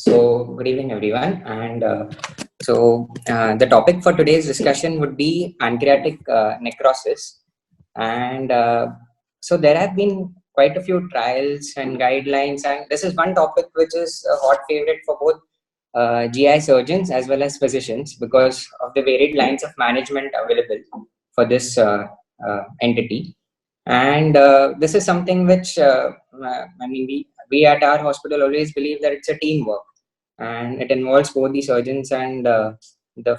Good evening, everyone. The topic for today's discussion would be pancreatic necrosis. So there have been quite a few trials and guidelines, and this is one topic which is a hot favorite for both GI surgeons as well as physicians because of the varied lines of management available for this entity. And this is something which we at our hospital always believe that it's a teamwork, and it involves both the surgeons and the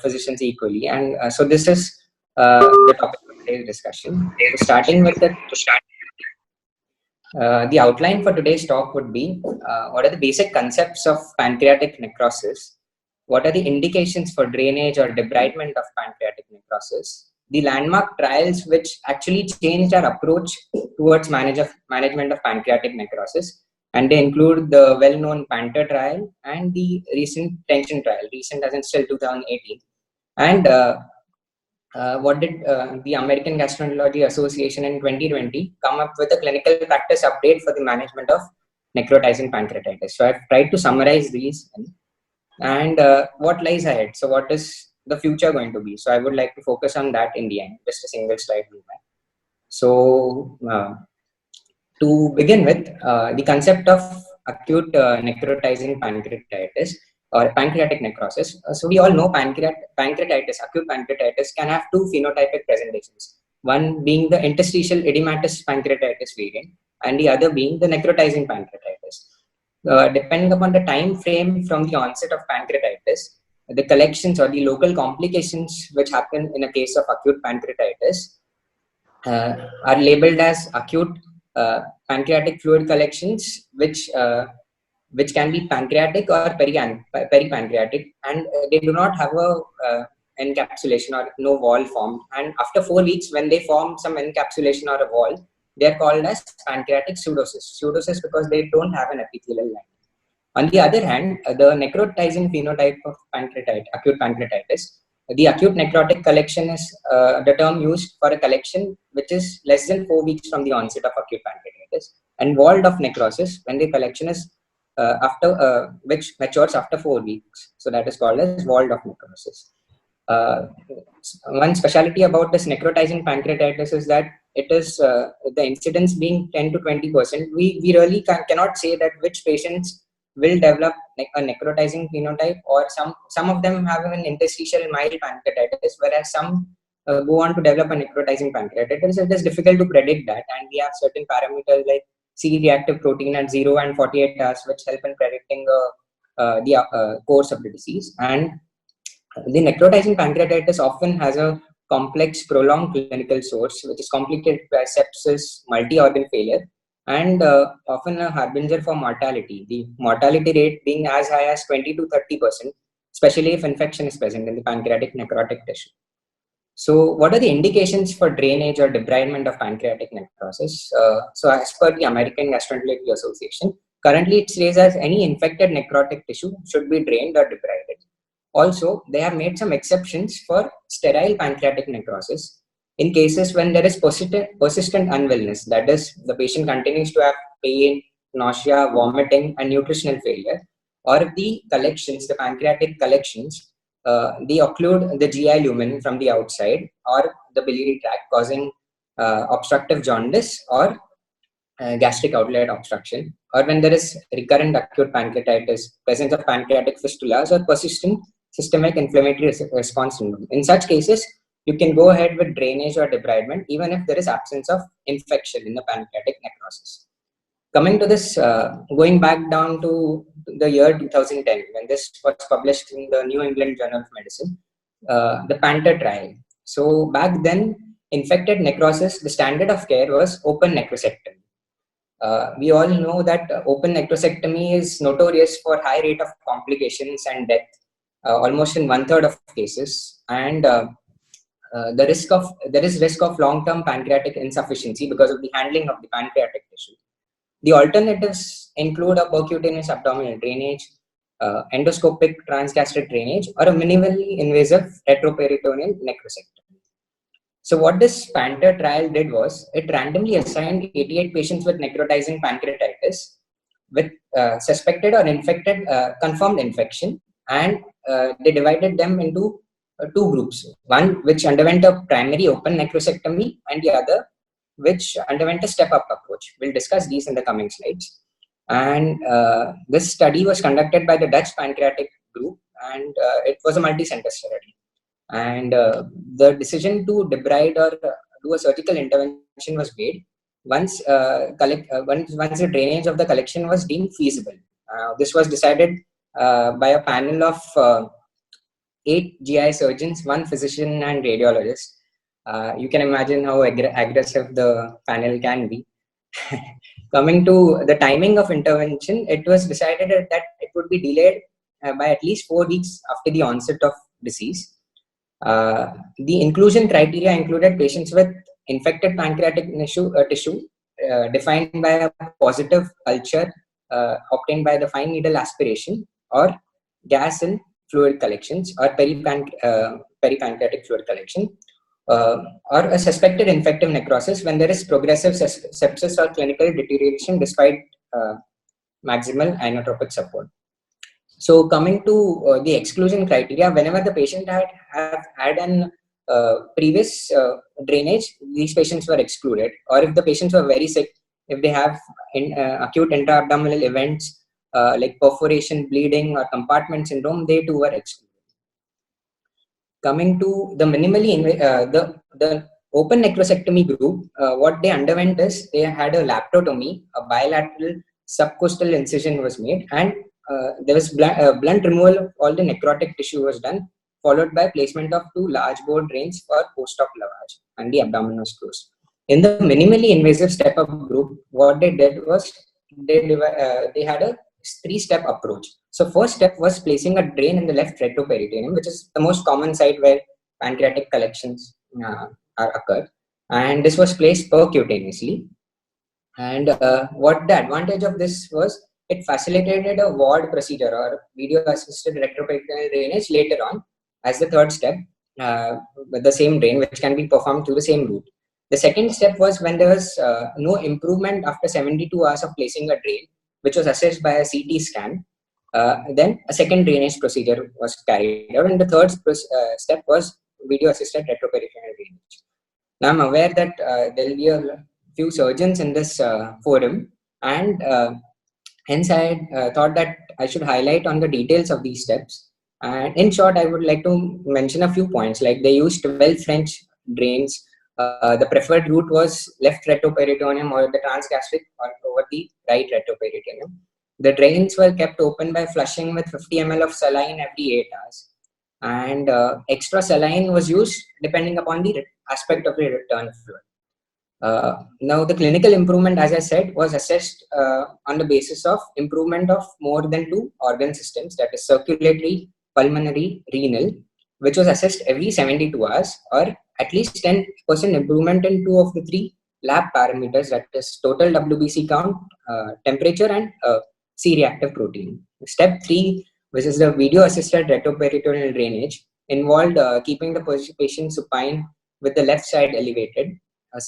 physicians equally. And so this is the topic of today's discussion. So starting with the outline for today's talk would be what are the basic concepts of pancreatic necrosis, what are the indications for drainage or debridement of pancreatic necrosis, the landmark trials which actually changed our approach towards management of pancreatic necrosis, and they include the well-known Panther trial and the recent tension trial, recent as in still 2018. And what did the American Gastroenterology Association in 2020 come up with a clinical practice update for the management of necrotizing pancreatitis. So I've tried to summarize these and what lies ahead. So what is the future going to be? So I would like to focus on that in the end, just a single slide. So to begin with, the concept of acute necrotizing pancreatitis or pancreatic necrosis. So we all know pancreatitis, acute pancreatitis can have two phenotypic presentations. One being the interstitial edematous pancreatitis variant and the other being the necrotizing pancreatitis. Depending upon the time frame from the onset of pancreatitis, the collections or the local complications which happen in a case of acute pancreatitis are labeled as acute pancreatic fluid collections, which can be pancreatic or peripancreatic, and they do not have a encapsulation or no wall formed. And after 4 weeks, when they form some encapsulation or a wall, they are called as pancreatic pseudocysts. Pseudocysts because they don't have an epithelial line. On the other hand, the necrotizing phenotype of acute pancreatitis, the acute necrotic collection is the term used for a collection which is less than 4 weeks from the onset of acute pancreatitis, and walled of necrosis when the collection is which matures after 4 weeks. So that is called as walled of necrosis. One specialty about this necrotizing pancreatitis is that it is the incidence being 10 to 20%. We really cannot say that which patients will develop a necrotizing phenotype, or some of them have an interstitial mild pancreatitis, whereas some go on to develop a necrotizing pancreatitis. It is difficult to predict that, and we have certain parameters like C-reactive protein at 0 and 48 hours, which help in predicting the course of the disease. And the necrotizing pancreatitis often has a complex, prolonged clinical source, which is complicated by sepsis, multi-organ failure, and often a harbinger for mortality. The mortality rate being as high as 20 to 30%, especially if infection is present in the pancreatic necrotic tissue. So what are the indications for drainage or debridement of pancreatic necrosis? So as per the American Gastroenterology Association, currently it says as any infected necrotic tissue should be drained or debrided. Also, they have made some exceptions for sterile pancreatic necrosis in cases when there is persistent unwellness, that is, the patient continues to have pain, nausea, vomiting, and nutritional failure, or if the collections, the pancreatic collections, they occlude the GI lumen from the outside or the biliary tract, causing obstructive jaundice or gastric outlet obstruction, or when there is recurrent acute pancreatitis, presence of pancreatic fistulas, or persistent systemic inflammatory response syndrome. In such cases, you can go ahead with drainage or debridement even if there is absence of infection in the pancreatic necrosis. Coming to this, going back down to the year 2010, when this was published in the New England Journal of Medicine, the Panther trial. So back then, infected necrosis, the standard of care was open necrosectomy. We all know that open necrosectomy is notorious for high rate of complications and death, almost in 1/3 of cases, and there is risk of long-term pancreatic insufficiency because of the handling of the pancreatic tissue. The alternatives include a percutaneous abdominal drainage, endoscopic transgastric drainage, or a minimally invasive retroperitoneal necrosectomy. So what this Panther trial did was, it randomly assigned 88 patients with necrotizing pancreatitis with suspected or infected, confirmed infection, and they divided them into two groups. One which underwent a primary open necrosectomy, and the other which underwent a step-up approach. We'll discuss these in the coming slides. And this study was conducted by the Dutch pancreatic group, and it was a multi-center study. And the decision to debride or do a surgical intervention was made once once the drainage of the collection was deemed feasible. This was decided by a panel of 8 GI surgeons, 1 physician, and radiologist. You can imagine how aggressive the panel can be. Coming to the timing of intervention, it was decided that it would be delayed by at least 4 weeks after the onset of disease. The inclusion criteria included patients with infected pancreatic tissue defined by a positive culture obtained by the fine needle aspiration, or gas in fluid collections, or peripancreatic fluid collection, or a suspected infective necrosis when there is progressive sepsis or clinical deterioration despite maximal inotropic support. So coming to the exclusion criteria, whenever the patient have had an previous drainage, these patients were excluded. Or if the patients were very sick, if they have acute intra-abdominal events like perforation, bleeding, or compartment syndrome, they too were excluded. Coming to the minimally the open necrosectomy group, what they underwent is they had a laptotomy, a bilateral subcostal incision was made, and there was blunt removal of all the necrotic tissue was done, followed by placement of 2 large bore drains for post-op lavage, and the abdomen was closed. In the minimally invasive step-up group, what they did was they had a 3-step approach. So first step was placing a drain in the left retroperitoneum, which is the most common site where pancreatic collections occur, and this was placed percutaneously. And what the advantage of this was, it facilitated a ward procedure or video-assisted retroperitoneal drainage later on as the third step with the same drain, which can be performed through the same route. The second step was when there was no improvement after 72 hours of placing a drain, which was assessed by a CT scan. Then a second drainage procedure was carried out, and the third step was video-assisted retroperitoneal drainage. Now I'm aware that there will be a few surgeons in this forum, and hence I thought that I should highlight on the details of these steps. And in short, I would like to mention a few points, like they used 12 French drains. The preferred route was left retroperitoneum or the transgastric, or over the right retroperitoneum. The drains were kept open by flushing with 50 ml of saline every 8 hours. And extra saline was used depending upon the aspect of the return fluid. Now, the clinical improvement, as I said, was assessed on the basis of improvement of more than 2 organ systems, that is circulatory, pulmonary, renal, which was assessed every 72 hours, or at least 10% improvement in 2 of the 3 lab parameters, that is total WBC count, temperature, and C-reactive protein. Step 3, which is the video-assisted retroperitoneal drainage, involved keeping the patient supine with the left side elevated, a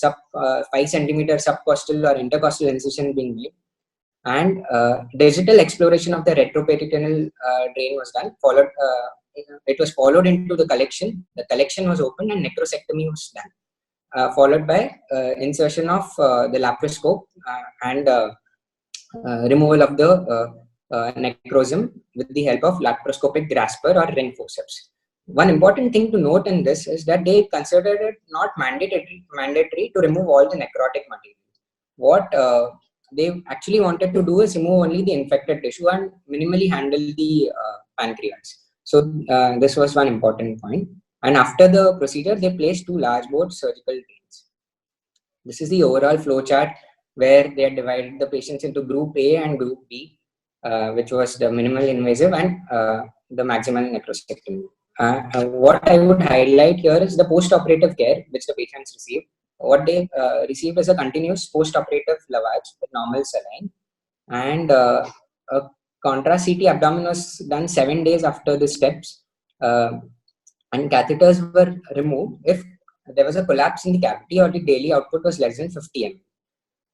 5 centimeter subcostal or intercostal incision being made, and digital exploration of the retroperitoneal drain was done. It was followed into the collection. The collection was opened and necrosectomy was done, followed by insertion of the laparoscope and removal of the necrosum with the help of laparoscopic grasper or ring forceps. One important thing to note in this is that they considered it not mandatory to remove all the necrotic material. What they actually wanted to do is remove only the infected tissue and minimally handle the pancreas. So this was one important point. And after the procedure, they placed 2 large bore surgical drains. This is the overall flow chart where they had divided the patients into group A and group B, which was the minimal invasive and the maximal necrosectomy. What I would highlight here is the post-operative care which the patients received. What they received is a continuous post-operative lavage with normal saline, and a contrast CT abdomen was done 7 days after the steps, and catheters were removed if there was a collapse in the cavity or the daily output was less than 50 ml.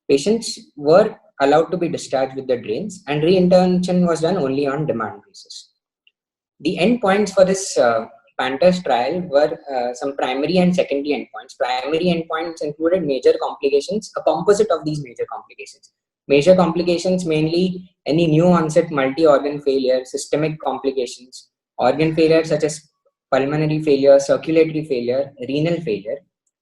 Patients were allowed to be discharged with the drains, and re-intervention was done only on demand basis. The endpoints for this Panthers trial were some primary and secondary endpoints. Primary endpoints included major complications, a composite of these major complications. Major complications mainly any new onset multi-organ failure, systemic complications, organ failure such as pulmonary failure, circulatory failure, renal failure,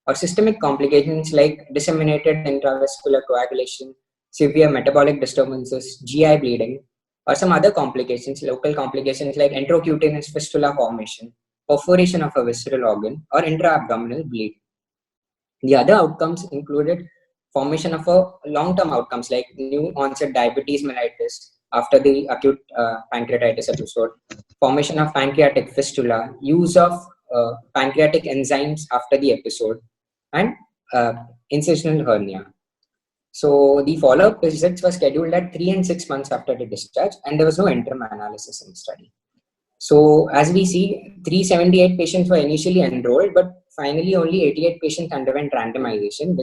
or systemic complications like disseminated intravascular coagulation, severe metabolic disturbances, GI bleeding, or some other complications, local complications like enterocutaneous fistula formation, perforation of a visceral organ, or intra-abdominal bleeding. The other outcomes included formation of a long-term outcomes like new onset diabetes mellitus after the acute pancreatitis episode, formation of pancreatic fistula, use of pancreatic enzymes after the episode, and incisional hernia. So the follow-up visits were scheduled at 3 and 6 months after the discharge, and there was no interim analysis in the study. So as we see, 378 patients were initially enrolled, but finally only 88 patients underwent randomization,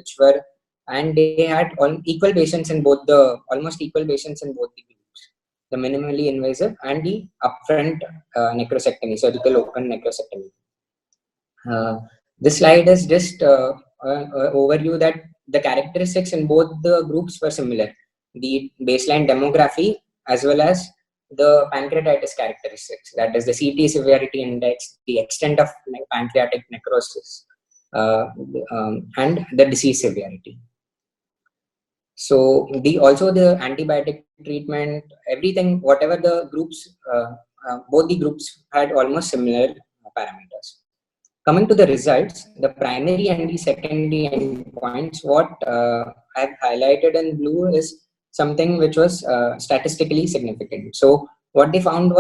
and they had equal patients in both almost equal patients in both the groups, the minimally invasive and the upfront necrosectomy, surgical open necrosectomy. This slide is just overview that the characteristics in both the groups were similar. The baseline demography as well as the pancreatitis characteristics, that is the CT severity index, the extent of pancreatic necrosis, and the disease severity. So also the antibiotic treatment, everything, whatever the groups, both the groups had almost similar parameters. Coming to the results, the primary and the secondary endpoints, what I've highlighted in blue is something which was statistically significant. So what they found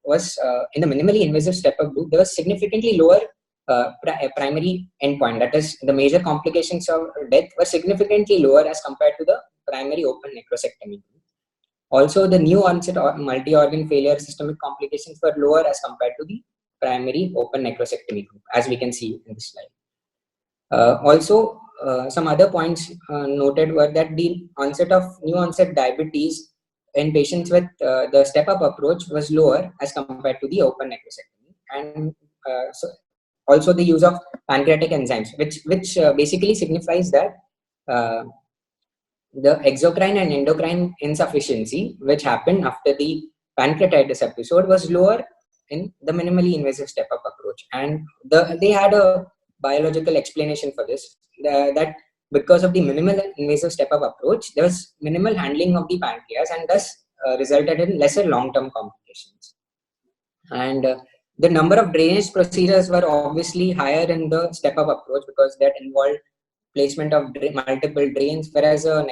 was in the minimally invasive step-up group, there was significantly lower primary endpoint. That is, the major complications of death were significantly lower as compared to the primary open necrosectomy group. Also, the new onset or multi-organ failure systemic complications were lower as compared to the primary open necrosectomy group, as we can see in this slide. Some other points noted were that the new onset diabetes in patients with the step-up approach was lower as compared to the open necrosectomy, and also the use of pancreatic enzymes, which basically signifies that the exocrine and endocrine insufficiency, which happened after the pancreatitis episode, was lower in the minimally invasive step-up approach, and they had a biological explanation for this, that because of the minimal invasive step-up approach, there was minimal handling of the pancreas, and thus resulted in lesser long-term complications. And the number of drainage procedures were obviously higher in the step-up approach because that involved placement of multiple drains, whereas a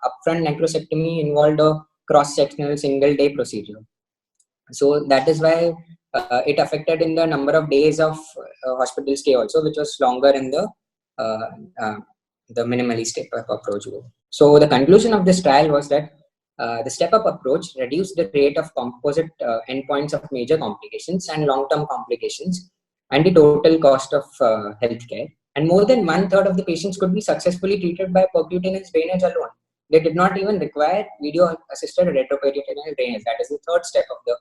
upfront necrosectomy involved a cross-sectional single-day procedure. So that is why it affected in the number of days of hospital stay also, which was longer in the minimally step-up approach group. So the conclusion of this trial was that the step-up approach reduced the rate of composite endpoints of major complications and long-term complications and the total cost of healthcare. And more than 1/3 of the patients could be successfully treated by percutaneous drainage alone. They did not even require video-assisted retroperitoneal drainage. That is the third step of the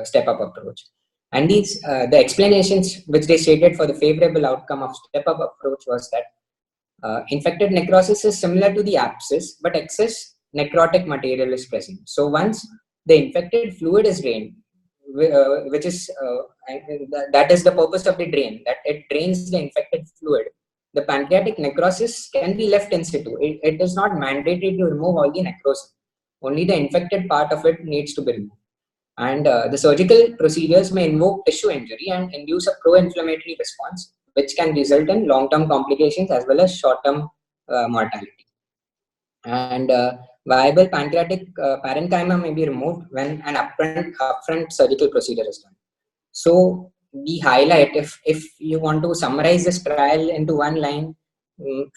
step-up approach. And the explanations which they stated for the favorable outcome of step-up approach was that infected necrosis is similar to the abscess, but excess necrotic material is present. So once the infected fluid is drained, which is that is the purpose of the drain, that it drains the infected fluid, the pancreatic necrosis can be left in situ. It is not mandatory to remove all the necrosis. Only the infected part of it needs to be removed. And the surgical procedures may invoke tissue injury and induce a pro-inflammatory response, which can result in long-term complications as well as short-term mortality. And viable pancreatic parenchyma may be removed when an upfront surgical procedure is done. So the highlight, if you want to summarize this trial into one line,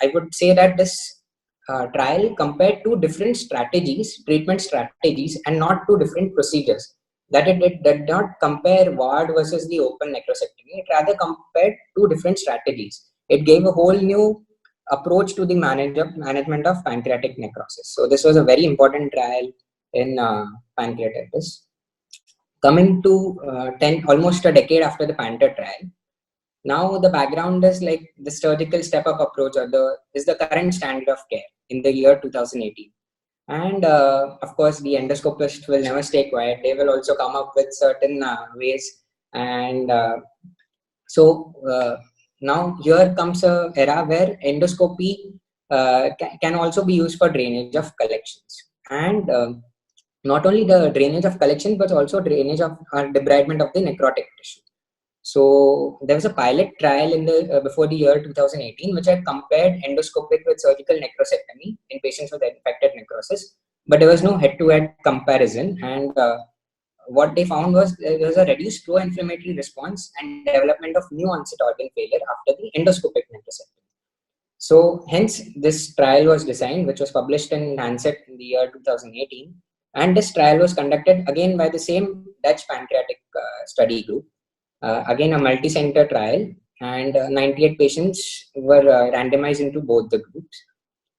I would say that this trial compared two different strategies, treatment strategies, and not two different procedures. That it did not compare ward versus the open necrosectomy. It rather compared two different strategies. It gave a whole new approach to the management of pancreatic necrosis. So this was a very important trial in pancreatitis. Coming to almost a decade after the Panther trial, now the background is like the surgical step-up approach is the current standard of care in the year 2018. And of course, the endoscopist will never stay quiet. They will also come up with certain ways. And now here comes a era where endoscopy can also be used for drainage of collections. And not only the drainage of collection, but also drainage of debridement of the necrotic tissue. So there was a pilot trial in the before the year 2018, which had compared endoscopic with surgical necrosectomy in patients with infected necrosis, but there was no head-to-head comparison. And what they found was there was a reduced pro-inflammatory response and development of new onset organ failure after the endoscopic necrosectomy. So hence this trial was designed, which was published in Lancet in the year 2018. And this trial was conducted again by the same Dutch pancreatic study group. Again, a multi-center trial, and 98 patients were randomized into both the groups.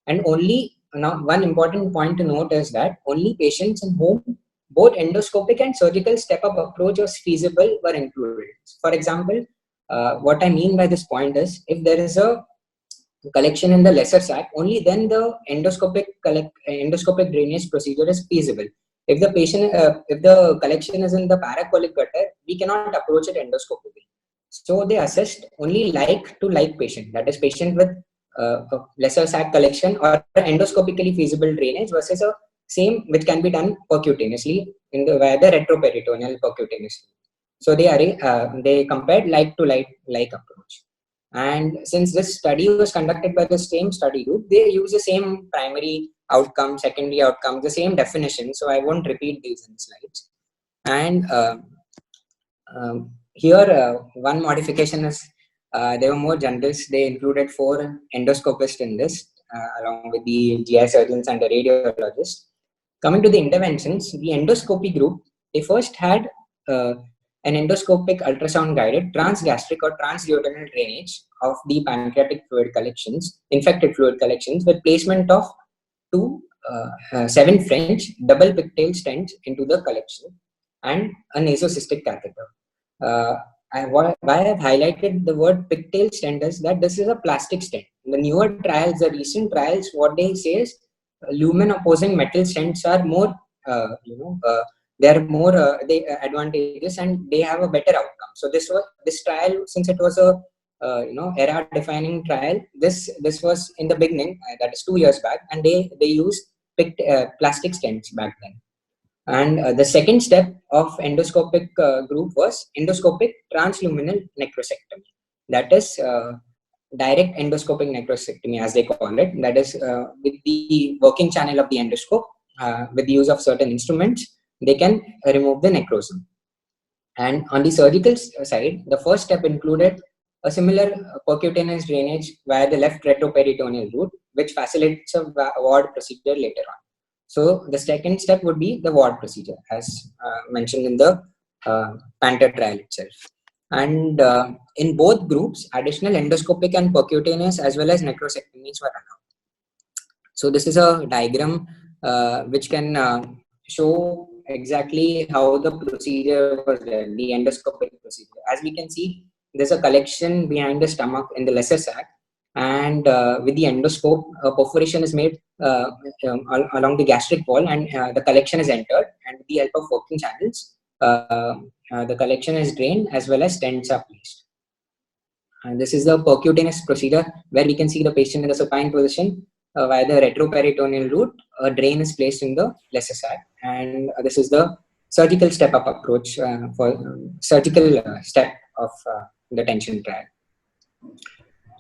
And only now, one important point to note is that only patients in whom both endoscopic and surgical step-up approach was feasible were included. For example, what I mean by this point is if there is a collection in the lesser sac, only then the endoscopic drainage procedure is feasible. If the patient, if the collection is in the paracolic gutter, we cannot approach it endoscopically. So they assessed only like to like patient, that is patient with a lesser sac collection or endoscopically feasible drainage versus a same which can be done percutaneously in the via the retroperitoneal percutaneously. So they compared like to like approach. And since this study was conducted by the same study group, they use the same primary outcome, secondary outcome, the same definition. So I won't repeat these in the slides. And here, one modification is there were more generals. They included 4 endoscopists in this, along with the GI surgeons and the radiologists. Coming to the interventions, the endoscopy group, they first had an endoscopic ultrasound guided transgastric or transduodenal drainage of the pancreatic fluid collections, infected fluid collections, with placement of 7 French double pigtail stents into the collection and a nasocystic catheter. Why I've highlighted the word pigtail stent is that this is a plastic stent. In the newer trials, the recent trials, what they say is lumen opposing metal stents are more, they're more advantageous and they have a better outcome. So this trial, since it was a era defining trial, this was in the beginning, that is 2 years back, and they used plastic stents back then. And the second step of endoscopic group was endoscopic transluminal necrosectomy. That is direct endoscopic necrosectomy, as they call it. That is with the working channel of the endoscope, with the use of certain instruments, they can remove the necrosis. And on the surgical side, the first step included a similar percutaneous drainage via the left retroperitoneal route, which facilitates a ward procedure later on. So the second step would be the ward procedure, as mentioned in the Panther trial itself. And in both groups, additional endoscopic and percutaneous as well as necrosectomies were allowed. So this is a diagram which can show exactly how the procedure was done, the endoscopic procedure. As we can see, there's a collection behind the stomach in the lesser sac, and with the endoscope, a perforation is made along the gastric wall, and the collection is entered, and with the help of working channels, the collection is drained as well as stents are placed. And this is the percutaneous procedure where we can see the patient in the supine position via the retroperitoneal route. A drain is placed in the lesser sac, and this is the surgical step-up approach for surgical step of the tension trial.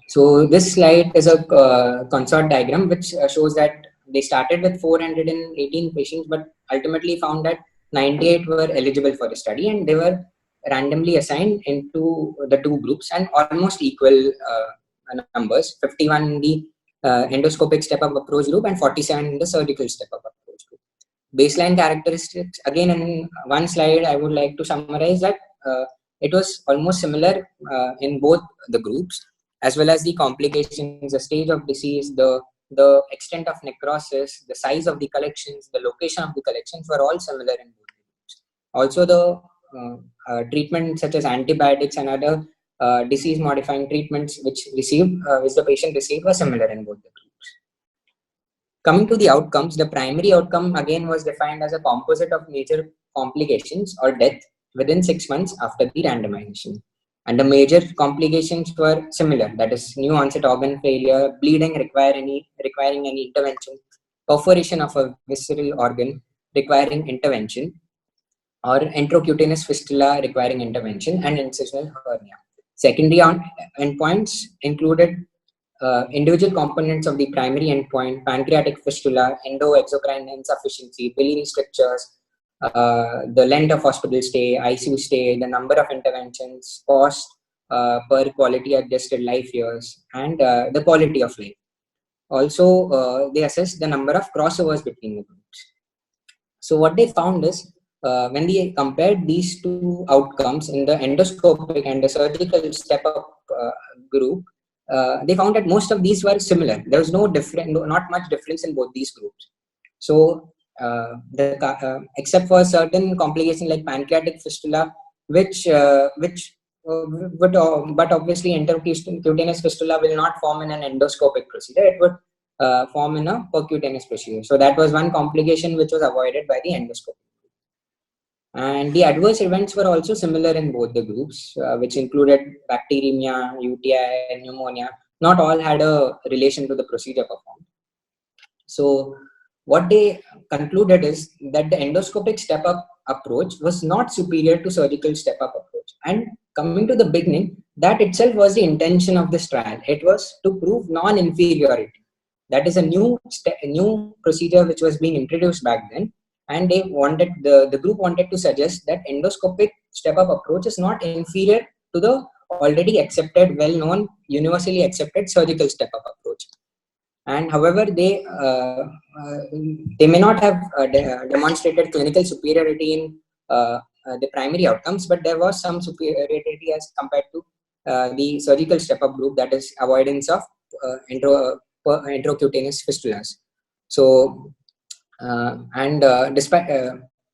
So this slide is a consort diagram which shows that they started with 418 patients, but ultimately found that 98 were eligible for the study, and they were randomly assigned into the 2 groups and almost equal numbers, 51 in the endoscopic step-up approach group and 47 in the surgical step-up approach group. Baseline characteristics, again in one slide, I would like to summarize that it was almost similar in both the groups. as well as the complications, the stage of disease, the extent of necrosis, the size of the collections, the location of the collections were all similar in both the groups. Also, the treatment such as antibiotics and other disease-modifying treatments which the patient received were similar in both the groups. Coming to the outcomes, the primary outcome again was defined as a composite of major complications or death within 6 months after the randomization. And the major complications were similar, that is new onset organ failure, bleeding requiring any intervention, perforation of a visceral organ requiring intervention, or intracutaneous fistula requiring intervention, and incisional hernia. Secondary endpoints included individual components of the primary endpoint: pancreatic fistula, endo-exocrine insufficiency, biliary strictures, the length of hospital stay, ICU stay, the number of interventions, cost per quality adjusted life years, and the quality of life. Also, they assessed the number of crossovers between the groups. So what they found is, when they compared these two outcomes in the endoscopic and the surgical step-up group, they found that most of these were similar. There was not much difference in both these groups. So, except for certain complications like pancreatic fistula, but obviously intracutaneous fistula will not form in an endoscopic procedure. It would form in a percutaneous procedure. So that was one complication which was avoided by the endoscopy. And the adverse events were also similar in both the groups, which included bacteremia, UTI, pneumonia. Not all had a relation to the procedure performed. So what they concluded is that the endoscopic step-up approach was not superior to surgical step-up approach. And coming to the beginning, that itself was the intention of this trial. It was to prove non-inferiority. That is a new procedure which was being introduced back then, and they wanted the group wanted to suggest that endoscopic step-up approach is not inferior to the already accepted, well-known, universally accepted surgical step-up approach. And however, they may not have demonstrated clinical superiority in the primary outcomes, but there was some superiority as compared to the surgical step-up group, that is avoidance of intracutaneous fistulas. So,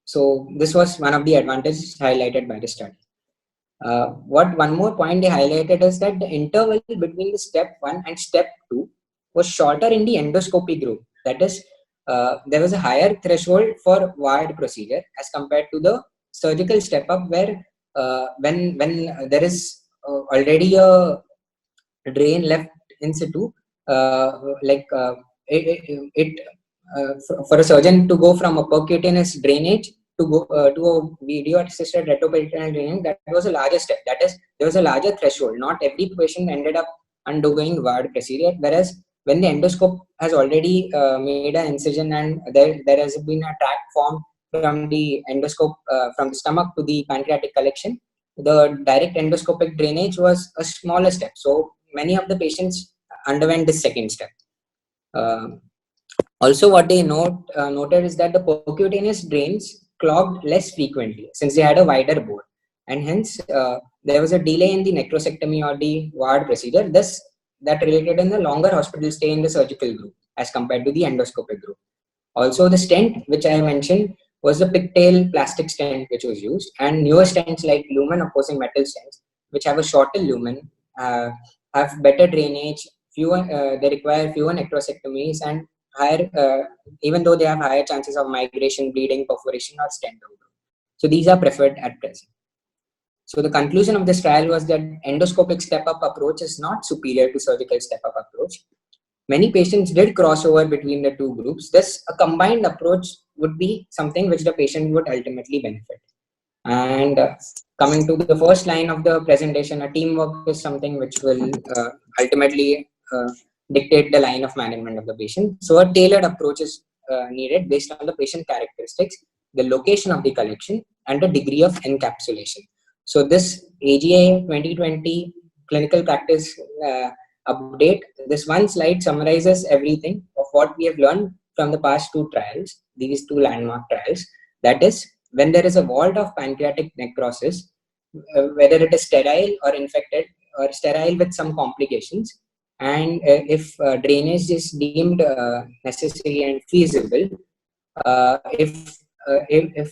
so this was one of the advantages highlighted by the study. One more point they highlighted is that the interval between the step 1 and step 2 was shorter in the endoscopy group. That is, there was a higher threshold for ward procedure as compared to the surgical step up, where when there is already a drain left in situ, for a surgeon to go from a percutaneous drainage to go to a video assisted retroperitoneal drainage, that was a larger step. That is, there was a larger threshold. Not every patient ended up undergoing ward procedure, whereas when the endoscope has already made an incision and there has been a tract formed from the endoscope, from the stomach to the pancreatic collection, the direct endoscopic drainage was a smaller step. So many of the patients underwent this second step. Also, what they noted is that the percutaneous drains clogged less frequently since they had a wider bore, and hence there was a delay in the necrosectomy or the ward procedure. Thus, that related in the longer hospital stay in the surgical group as compared to the endoscopic group. Also, the stent, which I mentioned, was the pigtail plastic stent which was used, and newer stents like lumen opposing metal stents, which have a shorter lumen, have better drainage, they require fewer necrosectomies, and higher, even though they have higher chances of migration, bleeding, perforation, or stent overgrowth. So these are preferred at present. So the conclusion of this trial was that endoscopic step-up approach is not superior to surgical step-up approach. Many patients did cross over between the two groups. Thus, a combined approach would be something which the patient would ultimately benefit. And coming to the first line of the presentation, a teamwork is something which will ultimately dictate the line of management of the patient. So a tailored approach is needed based on the patient characteristics, the location of the collection, and the degree of encapsulation. So this AGA 2020 clinical practice update, this one slide summarizes everything of what we have learned from the past two trials, these two landmark trials. That is, when there is a vault of pancreatic necrosis, whether it is sterile or infected, or sterile with some complications. And if drainage is deemed necessary and feasible, if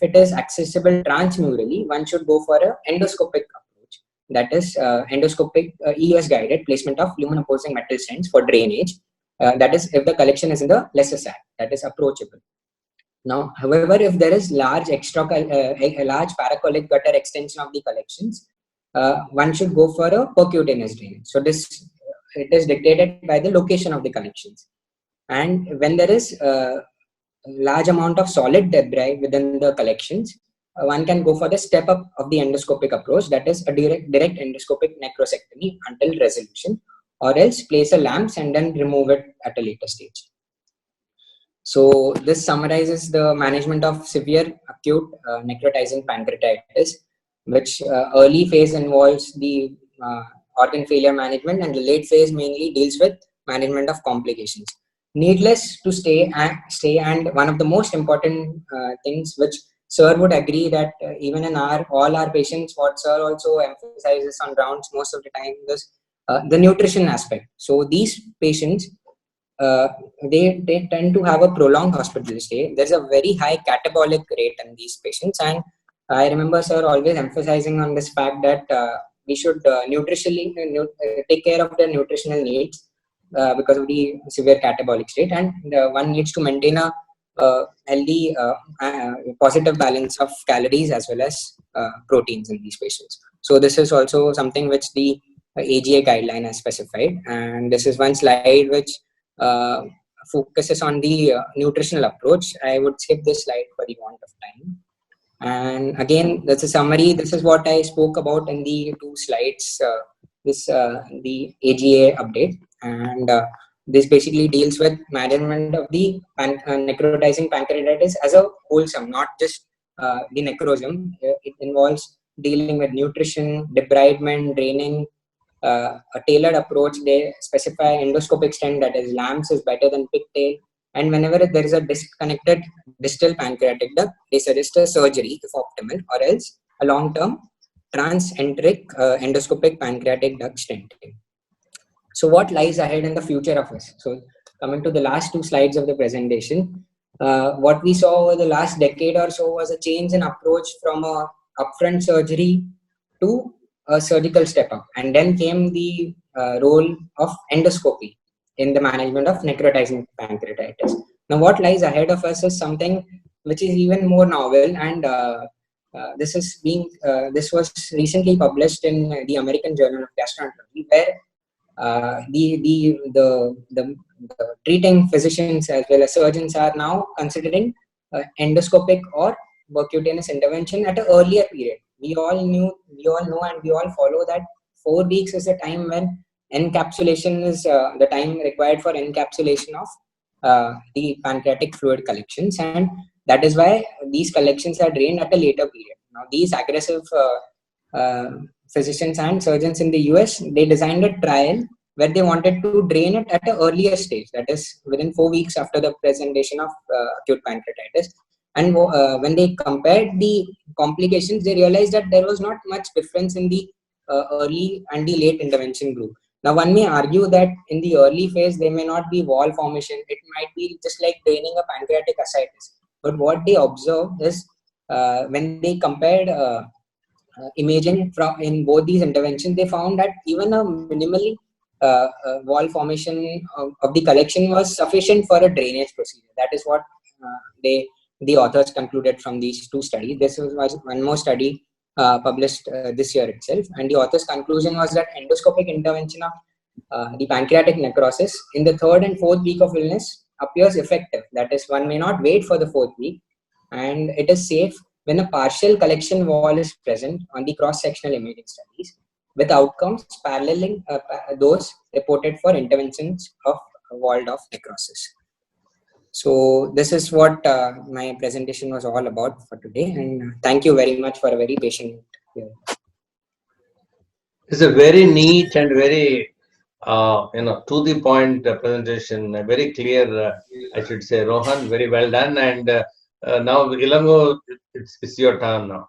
it is accessible transmurally, one should go for a endoscopic approach. That is endoscopic EUS guided placement of lumen opposing metal stents for drainage. That is if the collection is in the lesser sac, that is approachable. Now, however, if there is large a large paracolic gutter extension of the collections, one should go for a percutaneous drainage. So this it is dictated by the location of the collections. And when there is large amount of solid debris within the collections, one can go for the step up of the endoscopic approach, that is a direct endoscopic necrosectomy until resolution, or else place a lamps and then remove it at a later stage. So this summarizes the management of severe acute necrotizing pancreatitis, which early phase involves the organ failure management, and the late phase mainly deals with management of complications. Needless to say, and one of the most important things which Sir would agree that even in all our patients, what Sir also emphasizes on rounds most of the time is the nutrition aspect. So these patients, they tend to have a prolonged hospital stay. There's a very high catabolic rate in these patients, and I remember Sir always emphasizing on this fact that we should nutritionally take care of their nutritional needs because of the severe catabolic state, and one needs to maintain a healthy positive balance of calories as well as proteins in these patients. So this is also something which the AGA guideline has specified, and this is one slide which focuses on the nutritional approach. I would skip this slide for the want of time. And again, that's a summary. This is what I spoke about in the 2 slides, the AGA update. And this basically deals with management of the necrotizing pancreatitis as a wholesome, not just the necrosum. It involves dealing with nutrition, debridement, draining, a tailored approach. They specify endoscopic stent, that is lamps is better than pigtail. And whenever there is a disconnected distal pancreatic duct, they suggest a surgery if optimal, or else a long-term transenteric endoscopic pancreatic duct stenting. So what lies ahead in the future of us? So coming to the last 2 slides of the presentation, what we saw over the last decade or so was a change in approach from a upfront surgery to a surgical step up, and then came the role of endoscopy in the management of necrotizing pancreatitis. Now what lies ahead of us is something which is even more novel, and this was recently published in the American Journal of Gastroenterology, where the treating physicians as well as surgeons are now considering endoscopic or percutaneous intervention at an earlier period. We all know, and we all follow that 4 weeks is the time when encapsulation is the time required for encapsulation of the pancreatic fluid collections, and that is why these collections are drained at a later period. Now, these aggressive physicians and surgeons in the US, they designed a trial where they wanted to drain it at an earlier stage, that is within 4 weeks after the presentation of acute pancreatitis. And when they compared the complications, they realized that there was not much difference in the early and the late intervention group. Now, one may argue that in the early phase, there may not be wall formation. It might be just like draining a pancreatic ascites. But what they observed is when they compared imaging in both these interventions, they found that even a minimally wall formation of the collection was sufficient for a drainage procedure. That is what the authors concluded from these 2 studies. This was one more study published this year itself, and the author's conclusion was that endoscopic intervention of the pancreatic necrosis in the 3rd and 4th week of illness appears effective. That is, one may not wait for the 4th week, and it is safe when a partial collection wall is present on the cross-sectional imaging studies, with outcomes paralleling those reported for interventions of walled-off necrosis. So this is what my presentation was all about for today, and thank you very much for a very patient hearing. It's a very neat and very to the point presentation, very clear, I should say. Rohan, very well done. And now, Ilango, it's your turn now.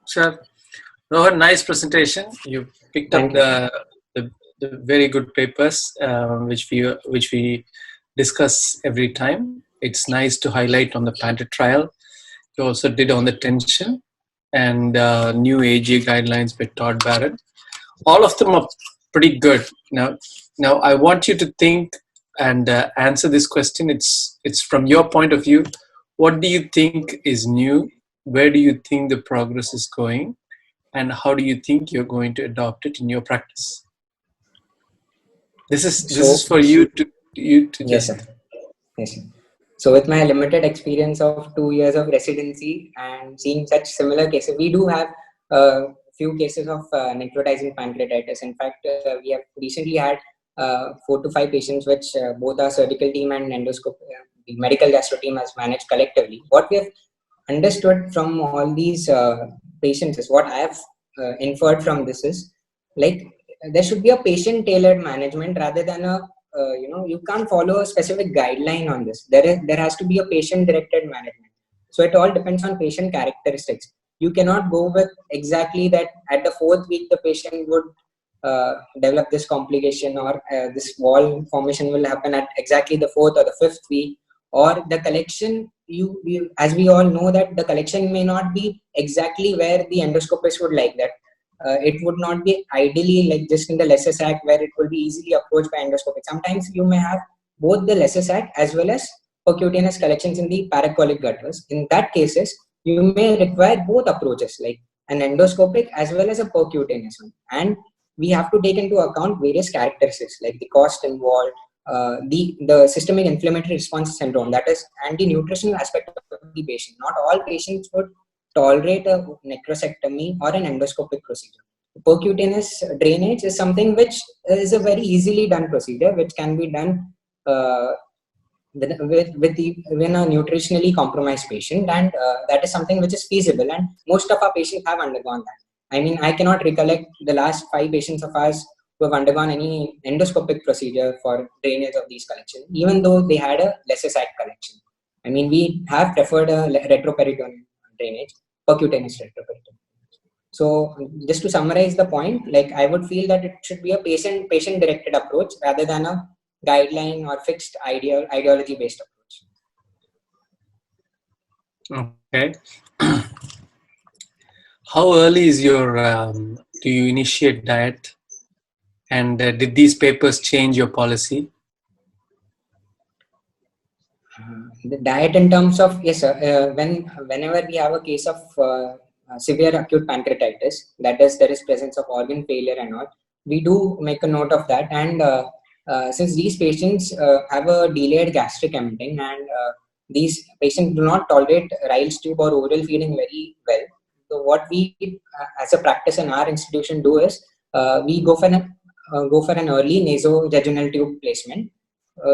Sure. Rohan, nice presentation. You picked up Thank you. the very good papers, which we discuss every time. It's nice to highlight on the Panther trial. You also did on the tension and new AG guidelines by Todd Barrett. All of them are pretty good. Now I want you to think and answer this question. It's from your point of view. What do you think is new? Where do you think the progress is going? And how do you think you're going to adopt it in your practice? This is So, for you to yes, just. sir. Yes, sir. So, with my limited experience of 2 years of residency and seeing such similar cases, we do have a few cases of necrotizing pancreatitis. In fact, we have recently had 4 to 5 patients, which both our surgical team and the medical gastro team has managed collectively. What we have understood from all these patients is what I have inferred from this is like there should be a patient tailored management rather than a you can't follow a specific guideline on this. There has to be a patient directed management. So it all depends on patient characteristics. You cannot go with exactly that at the 4th week the patient would develop this complication, or this wall formation will happen at exactly the 4th or the 5th week, or the collection, you as we all know that the collection may not be exactly where the endoscopist would like that. It would not be ideally like just in the lesser sac where it will be easily approached by endoscopy. Sometimes you may have both the lesser sac as well as percutaneous collections in the paracolic gutters. In that cases, you may require both approaches, like an endoscopic as well as a percutaneous one. And we have to take into account various characteristics like the cost involved, the systemic inflammatory response syndrome, that is anti-nutritional aspect of the patient. Not all patients would tolerate a necrosectomy or an endoscopic procedure. Percutaneous drainage is something which is a very easily done procedure, which can be done uh, when a nutritionally compromised patient, and that is something which is feasible, and most of our patients have undergone that. I mean, I cannot recollect the last 5 patients of ours who have undergone any endoscopic procedure for drainage of these collections, even though they had a lesser site collection. I mean, we have preferred a retroperitoneal drainage, percutaneous retroperitoneal. So just to summarize the point, like I would feel that it should be a patient directed approach rather than a guideline or fixed ideology based approach. Okay. How early is your do you initiate diet? And did these papers change your policy? The diet in terms of, yes sir, whenever we have a case of severe acute pancreatitis, that is there is presence of organ failure and all, we do make a note of that. And since these patients have a delayed gastric emptying, and these patients do not tolerate Ryle's tube or oral feeding very well, so what we as a practice in our institution do is we go for an early nasojejunal tube placement,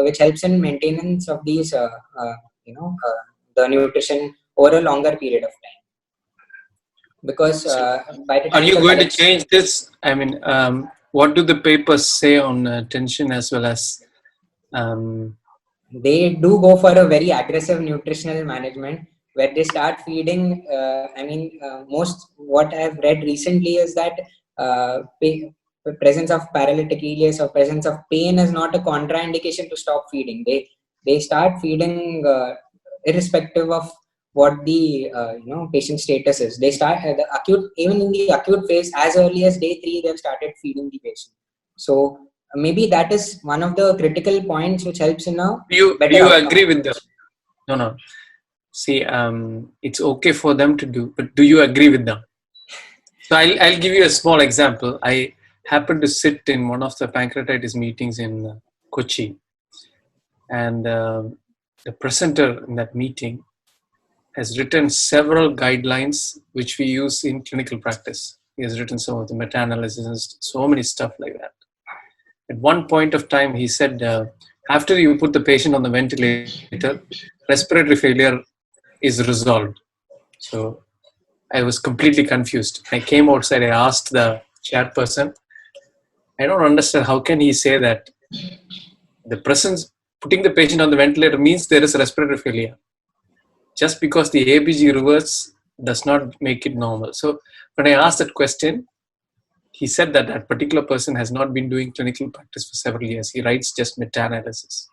which helps in maintenance of these, the nutrition over a longer period of time. Because So by the are time you the going to collection, change this? I mean, what do the papers say on tension as well as? they do go for a very aggressive nutritional management where they start feeding. Most what I've read recently is that presence of paralytic ileus or presence of pain is not a contraindication to stop feeding. They start feeding irrespective of what the patient status is. They start the acute, even in the acute phase, as early as day 3 they've started feeding the patient. So maybe that is one of the critical points which helps in a Do better you outcome agree of the with them? patient. No. See, it's okay for them to do, but do you agree with them? So I'll give you a small example. I happened to sit in one of the pancreatitis meetings in Kochi, and the presenter in that meeting has written several guidelines which we use in clinical practice. He has written some of the meta-analysis and so many stuff like that. At one point of time, he said, after you put the patient on the ventilator, respiratory failure is resolved. So I was completely confused. I came outside, I asked the chairperson, I don't understand, how can he say that the presence, putting the patient on the ventilator means there is respiratory failure. Just because the ABG reverse does not make it normal. So when I asked that question, he said that that particular person has not been doing clinical practice for several years. He writes just meta-analysis.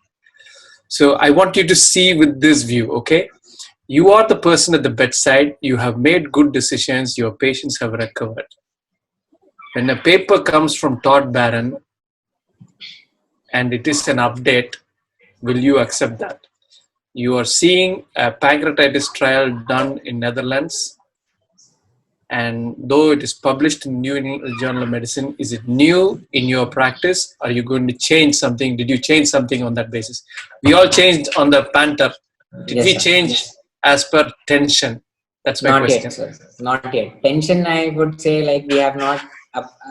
So I want you to see with this view, okay? You are the person at the bedside. You have made good decisions. Your patients have recovered. When a paper comes from Todd Barron and it is an update, will you accept that? You are seeing a pancreatitis trial done in Netherlands, and though it is published in New England Journal of Medicine, is it new in your practice? Are you going to change something? Did you change something on that basis? We all changed on the Panther. Did Yes, we sir. change as per tension? That's my Not question. yet, sir. Not yet. Tension, I would say, like we have not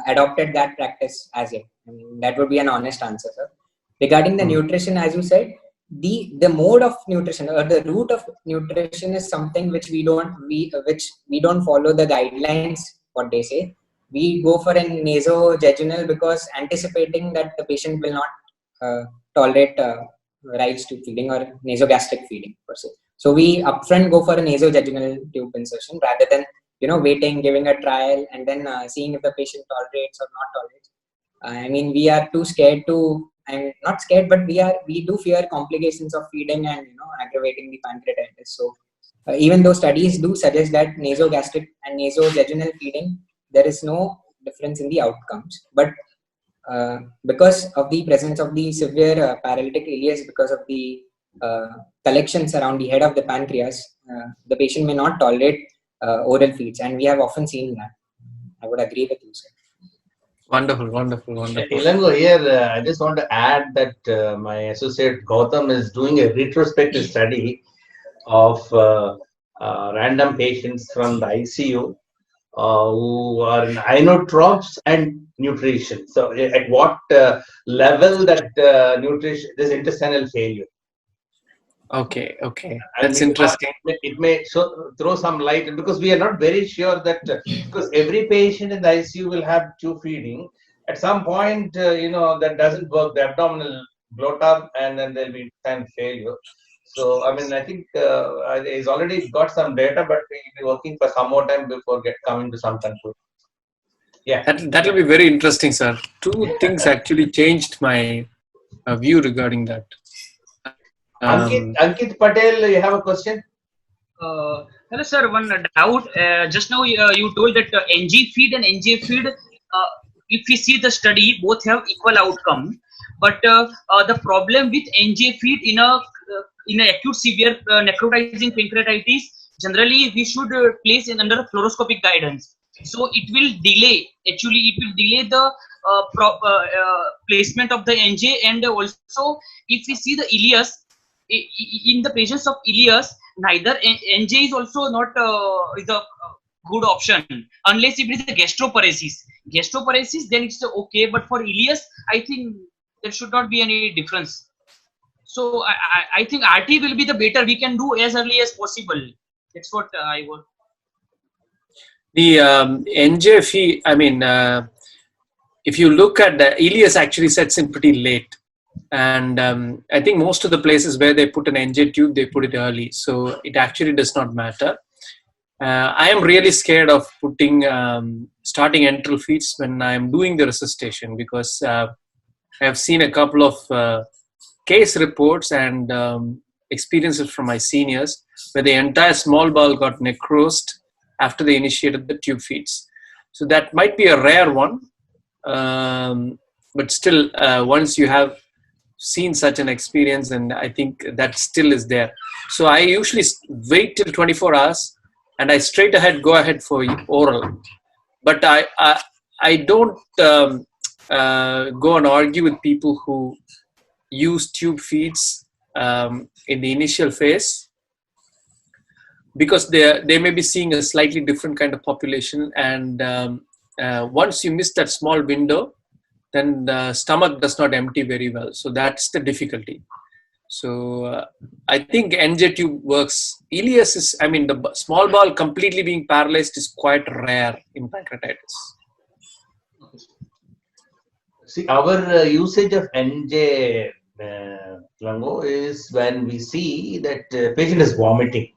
adopted that practice as yet. I mean, that would be an honest answer, sir. Regarding the nutrition, as you said, the mode of nutrition or the route of nutrition is something which we don't follow the guidelines. What they say, we go for an nasojejunal because anticipating that the patient will not tolerate rice tube feeding or nasogastric feeding per se. So we upfront go for a nasojejunal tube insertion rather than waiting, giving a trial, and then seeing if the patient tolerates or not tolerates. I mean, we are too scared to. I'm not scared, but we do fear complications of feeding and aggravating the pancreatitis. So even though studies do suggest that nasogastric and nasojejunal feeding, there is no difference in the outcomes. But because of the presence of the severe paralytic ileus, because of the collections around the head of the pancreas, the patient may not tolerate oral feeds, and we have often seen that. I would agree with you, sir. Wonderful, wonderful, wonderful. Ilango, here I just want to add that my associate Gautam is doing a retrospective study of random patients from the ICU who are in inotropes and nutrition. So, at what level that nutrition, this intestinal failure. Okay, okay. And That's interesting. It may throw some light, because we are not very sure that because every patient in the ICU will have tube feeding. At some point, that doesn't work. The abdominal bloat up, and then there'll be time failure. So, I mean, I think he's already got some data, but we'll be working for some more time before coming to some conclusion. Yeah, that will be very interesting, sir. Two things actually changed my view regarding that. Ankit Patel, you have a question? Hello, sir. One doubt. Just now you told that NG feed and NJ feed, if we see the study, both have equal outcome. But the problem with NJ feed in a acute severe necrotizing pancreatitis, generally we should place it under fluoroscopic guidance. So it will delay. Actually, it will delay the placement of the NJ, and also if we see the ileus. In the patients of ileus, neither NJ is also not is a good option unless if it is a gastroparesis. Gastroparesis, then it's okay, but for ileus, I think there should not be any difference. So I think RT will be the better. We can do as early as possible. That's what I want. The NJF, I mean, if you look at the ileus, actually sets in pretty late. And I think most of the places where they put an NJ tube, they put it early. So it actually does not matter. I am really scared of putting starting enteral feeds when I am doing the resuscitation, because I have seen a couple of case reports and experiences from my seniors where the entire small bowel got necrosed after they initiated the tube feeds. So that might be a rare one, but still, once you have seen such an experience, and I think that still is there. So I usually wait till 24 hours and I straight ahead go ahead for oral. But I don't go and argue with people who use tube feeds in the initial phase, because they may be seeing a slightly different kind of population, and once you miss that small window, then the stomach does not empty very well. So that's the difficulty. So I think NJ tube works. Ileus is, I mean, the small bowel completely being paralyzed is quite rare in pancreatitis. See, our usage of NJ is when we see that patient is vomiting.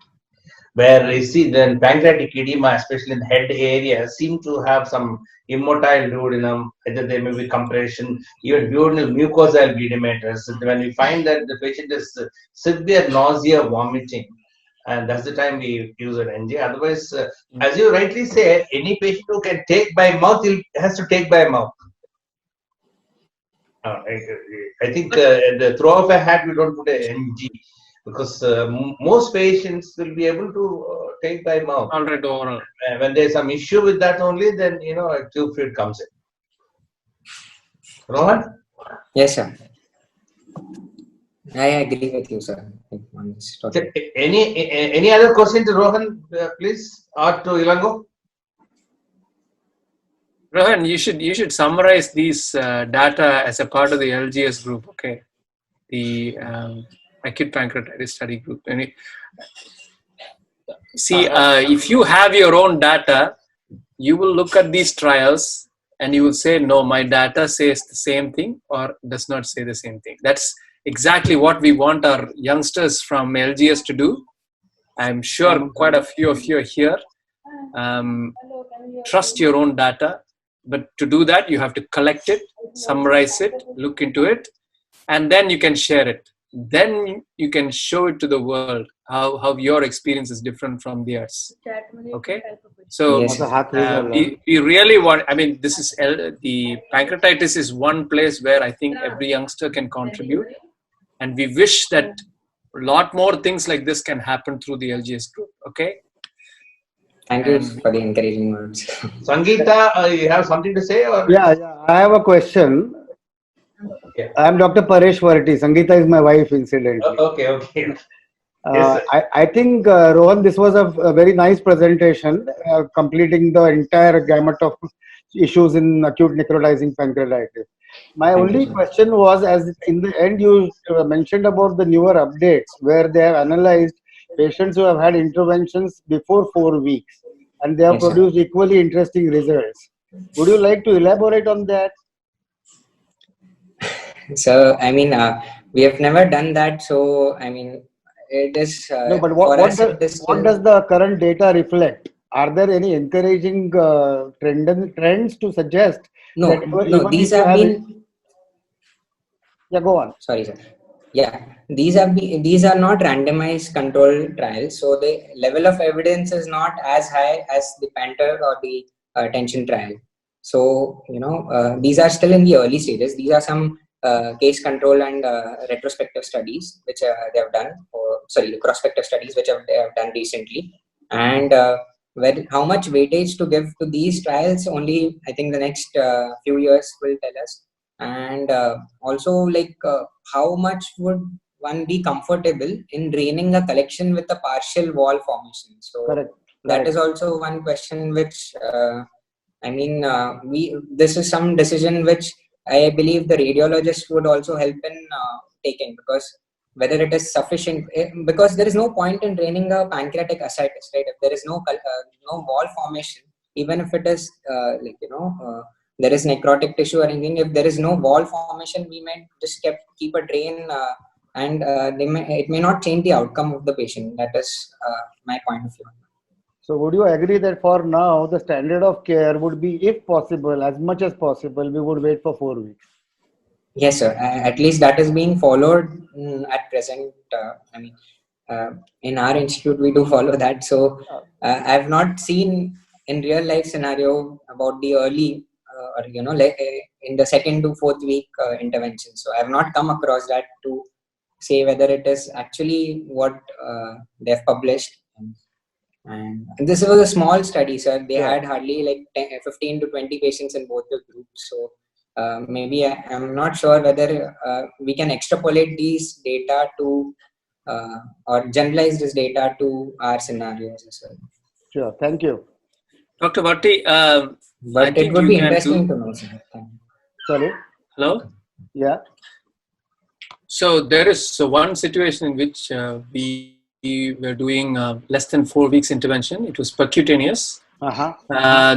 where you see the pancreatic edema, especially in the head area, seem to have some immotile duodenum, either there may be compression, even duodenal mucosal edematous. When we find that the patient is severe nausea, vomiting, and that's the time we use an NG. Otherwise, as you rightly say, any patient who can take by mouth, has to take by mouth. I think the throw of a hat, we don't put an NG because most patients will be able to take by mouth. Alright, oral. When there's some issue with that only, then a tube feed comes in. Rohan? Yes, sir. I agree with you, sir. Any other question to Rohan, please, or to Ilango? Rohan, you should summarize these data as a part of the LGS group, okay? The acute pancreatitis study group. See, if you have your own data, you will look at these trials and you will say, no, my data says the same thing or does not say the same thing. That's exactly what we want our youngsters from LGS to do. I'm sure quite a few of you are here. Trust your own data, but to do that, you have to collect it, summarize it, look into it, and then you can share it. Then you can show it to the world how your experience is different from theirs. Okay, so Yes. we really want. I mean, this is the pancreatitis is one place where I think every youngster can contribute, and we wish that a lot more things like this can happen through the LGS group. Okay. Thank you for the encouraging words. Sangeeta, you have something to say? Or? Yeah, I have a question. Yeah. I am Dr. Paresh Varti. Sangeeta is my wife, incidentally. Okay. Yes, I think, Rohan, this was a very nice presentation, completing the entire gamut of issues in acute necrotizing pancreatitis. My only question was, as in the end you mentioned about the newer updates where they have analyzed patients who have had interventions before 4 weeks and they have produced equally interesting results. Would you like to elaborate on that? So, I mean, we have never done that. So, I mean, it is. No, but what does the current data reflect? Are there any encouraging trends to suggest? No, these have been. Yeah, go on. Sorry, sir. Yeah, these are not randomized controlled trials. So the level of evidence is not as high as the Panther or the tension trial. So these are still in the early stages. These are some case control and retrospective studies which they have done. The prospective studies which they have done recently. And how much weightage to give to these trials? Only I think the next few years will tell us. And also how much would one be comfortable in draining a collection with a partial wall formation? So that is also one question which this is some decision which I believe the radiologist would also help in taking, because whether it is sufficient, because there is no point in draining a pancreatic ascites, right? If there is no wall formation, even if it is there is necrotic tissue or anything, if there is no wall formation, we might just keep a drain and it may not change the outcome of the patient. That is my point of view. So would you agree that for now, the standard of care would be, if possible, as much as possible, we would wait for 4 weeks? Yes, sir. At least that is being followed at present. In our institute, we do follow that. So I have not seen in real life scenario about the early in the 2nd to 4th week intervention. So I have not come across that to say whether it is actually what they have published. And this was a small study, sir. They had hardly 15 to 20 patients in both the groups. So maybe I'm not sure whether we can extrapolate these data to or generalize this data to our scenarios as well. Sure, thank you. Dr. Bhatti, but it would be interesting to know, sir. Sorry? Hello? Yeah. So there is one situation in which we were doing less than 4 weeks intervention. It was percutaneous.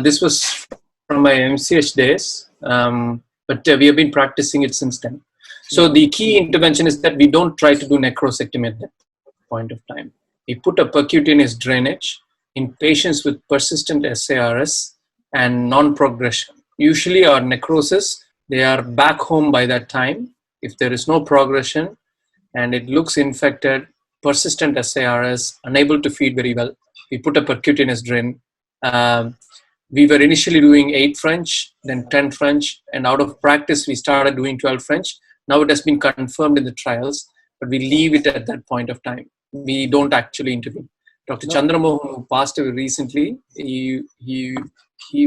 This was from my MCH days, but we have been practicing it since then. So the key intervention is that we don't try to do necrosectomy at that point of time. We put a percutaneous drainage in patients with persistent SARS and non-progression. Usually our necrosis, they are back home by that time. If there is no progression and it looks infected, persistent SARS, unable to feed very well, we put a percutaneous drain. We were initially doing 8 French, then 10 French, and out of practice, we started doing 12 French. Now it has been confirmed in the trials, but we leave it at that point of time. We don't actually intervene. Dr. Chandramohan, who passed away recently, he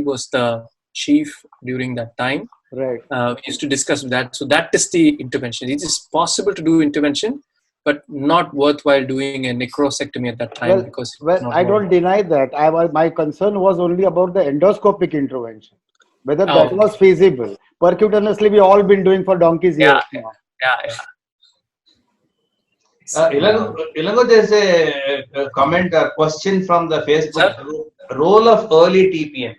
was the chief during that time. Right. We used to discuss that. So that is the intervention. It is possible to do intervention, but not worthwhile doing a necrosectomy at that time because I don't deny that. My concern was only about the endoscopic intervention, whether that was feasible. Percutaneously, we all been doing for donkey's years now. Ilango, there's a comment or question from the Facebook group. Role of early TPN.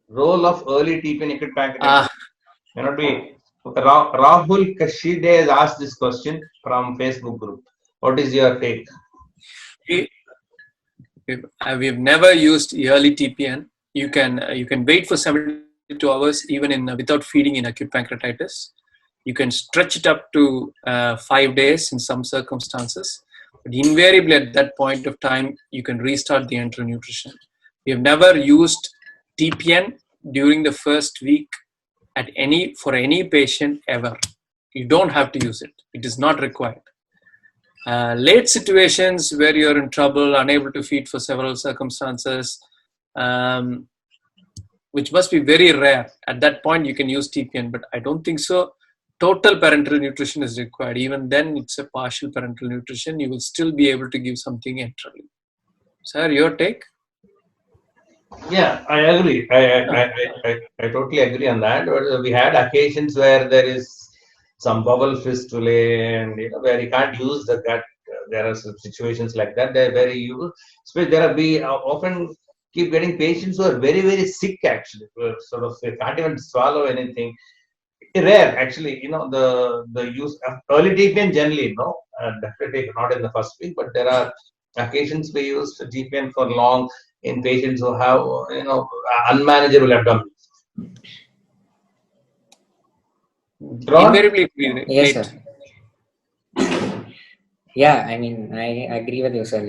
Role of early TPN acute pancreatitis. Cannot be. Rahul Kashide has asked this question from Facebook group. What is your take? We've never used early TPN. You can wait for 72 hours even without feeding in acute pancreatitis. You can stretch it up to 5 days in some circumstances, but invariably at that point of time you can restart the enteral nutrition. We have never used TPN during the first week for any patient ever. You don't have to use it. It is not required. Late situations where you're in trouble, unable to feed for several circumstances, which must be very rare. At that point, you can use TPN, but I don't think so. Total parenteral nutrition is required. Even then, it's a partial parenteral nutrition. You will still be able to give something enterally. Sir, your take? Yeah, I agree. I totally agree on that. We had occasions where there is some bubble fistulae, and where you can't use the gut. There are some situations like that. They're very useful. We often keep getting patients who are very, very sick. Actually, sort of they can't even swallow anything. Rare, actually. The use of early TPN generally, definitely not in the first week, but there are occasions we use TPN for long in patients who have unmanageable abdomen. Invariably, yes, sir. Yeah, I mean, I agree with you, sir.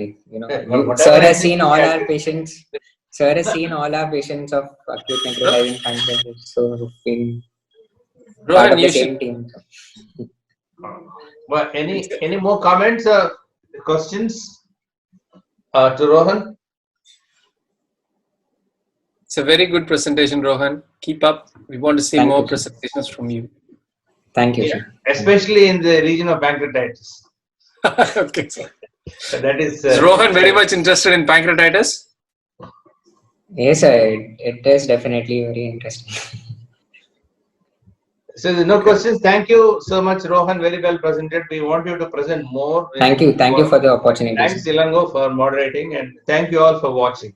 Sir has seen all our patients. Sir has seen all our patients of acute necrotizing pancreatitis, so we part of the same team. Well, any more comments or questions to Rohan? It's a very good presentation, Rohan. Keep up. We want to see more presentations from you. Thank you, sir. Especially in the region of pancreatitis. Okay, sir. So that is Rohan very much interested in pancreatitis? Yes, sir. It is definitely very interesting. So there's no questions. Thank you so much, Rohan. Very well presented. We want you to present more. Thank you for the opportunity. Thanks, Ilango, for moderating, and thank you all for watching.